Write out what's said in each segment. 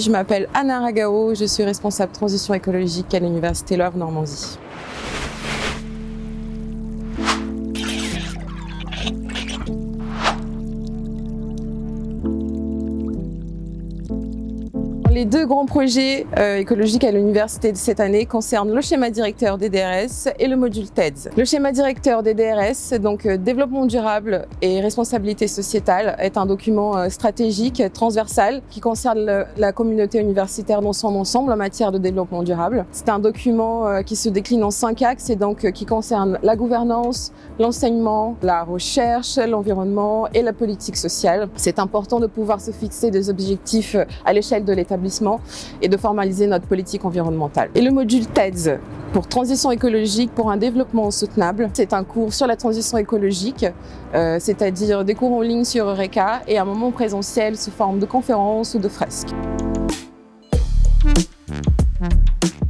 Je m'appelle Anna Ragao, je suis responsable transition écologique à l'Université Loire-Normandie. Les deux grands projets écologiques à l'université de cette année concernent le schéma directeur des DRS et le module TEDS. Le schéma directeur des DRS, donc développement durable et responsabilité sociétale, est un document stratégique, transversal, qui concerne la communauté universitaire dans son ensemble en matière de développement durable. C'est un document qui se décline en 5 axes et donc qui concerne la gouvernance, l'enseignement, la recherche, l'environnement et la politique sociale. C'est important de pouvoir se fixer des objectifs à l'échelle de l'établissement et de formaliser notre politique environnementale. Et le module TEDS, pour transition écologique pour un développement soutenable, c'est un cours sur la transition écologique, c'est-à-dire des cours en ligne sur Eureka et un moment présentiel sous forme de conférences ou de fresques.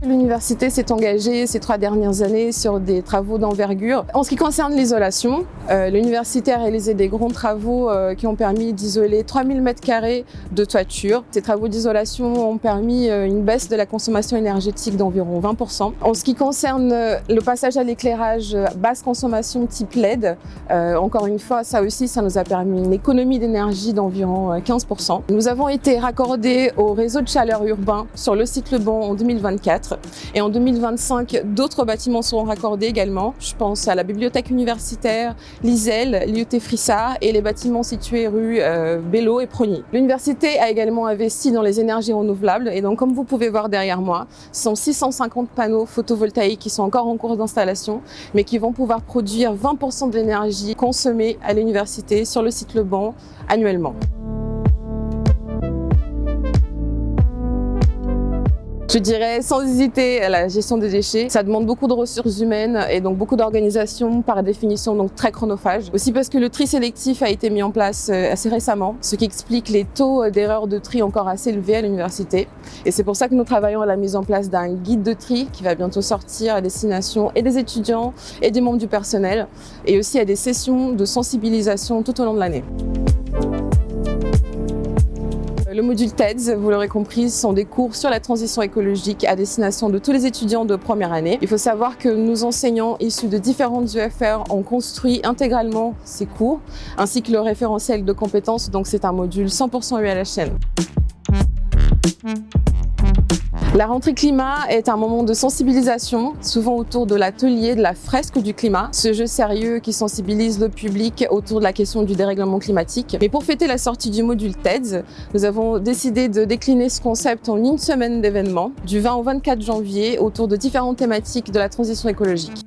L'université s'est engagée ces 3 dernières années sur des travaux d'envergure. En ce qui concerne l'isolation, l'université a réalisé des grands travaux qui ont permis d'isoler 3000 m² de toiture. Ces travaux d'isolation ont permis une baisse de la consommation énergétique d'environ 20%. En ce qui concerne le passage à l'éclairage basse consommation type LED, encore une fois, ça aussi, ça nous a permis une économie d'énergie d'environ 15%. Nous avons été raccordés au réseau de chaleur urbain sur le site Le Bon en 2024. Et en 2025, d'autres bâtiments seront raccordés également. Je pense à la bibliothèque universitaire, l'ISEL, l'IUT Frissard et les bâtiments situés rue Bello et Progny. L'université a également investi dans les énergies renouvelables et donc comme vous pouvez voir derrière moi, ce sont 650 panneaux photovoltaïques qui sont encore en cours d'installation mais qui vont pouvoir produire 20% de l'énergie consommée à l'université sur le site Le Bon annuellement. Je dirais sans hésiter la gestion des déchets. Ça demande beaucoup de ressources humaines et donc beaucoup d'organisation, par définition donc très chronophage. Aussi parce que le tri sélectif a été mis en place assez récemment, ce qui explique les taux d'erreur de tri encore assez élevés à l'université. Et c'est pour ça que nous travaillons à la mise en place d'un guide de tri qui va bientôt sortir à destination et des étudiants et des membres du personnel et aussi à des sessions de sensibilisation tout au long de l'année. Le module TEDS, vous l'aurez compris, sont des cours sur la transition écologique à destination de tous les étudiants de première année. Il faut savoir que nos enseignants issus de différentes UFR ont construit intégralement ces cours, ainsi que le référentiel de compétences, donc c'est un module 100% ULHN. La rentrée climat est un moment de sensibilisation, souvent autour de l'atelier de la fresque du climat, ce jeu sérieux qui sensibilise le public autour de la question du dérèglement climatique. Mais pour fêter la sortie du module TEDS, nous avons décidé de décliner ce concept en une semaine d'événements, du 20 au 24 janvier, autour de différentes thématiques de la transition écologique.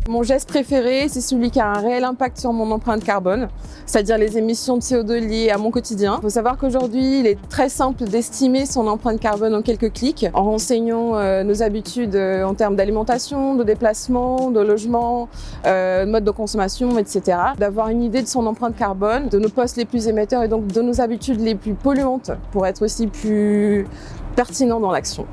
Mon geste préféré, c'est celui qui a un réel impact sur mon empreinte carbone, c'est-à-dire les émissions de CO2 liées à mon quotidien. Il faut savoir qu'aujourd'hui, il est très simple d'estimer son empreinte carbone en quelques clics, en renseignant nos habitudes en termes d'alimentation, de déplacement, de logement, mode de consommation, etc. D'avoir une idée de son empreinte carbone, de nos postes les plus émetteurs et donc de nos habitudes les plus polluantes pour être aussi plus pertinent dans l'action.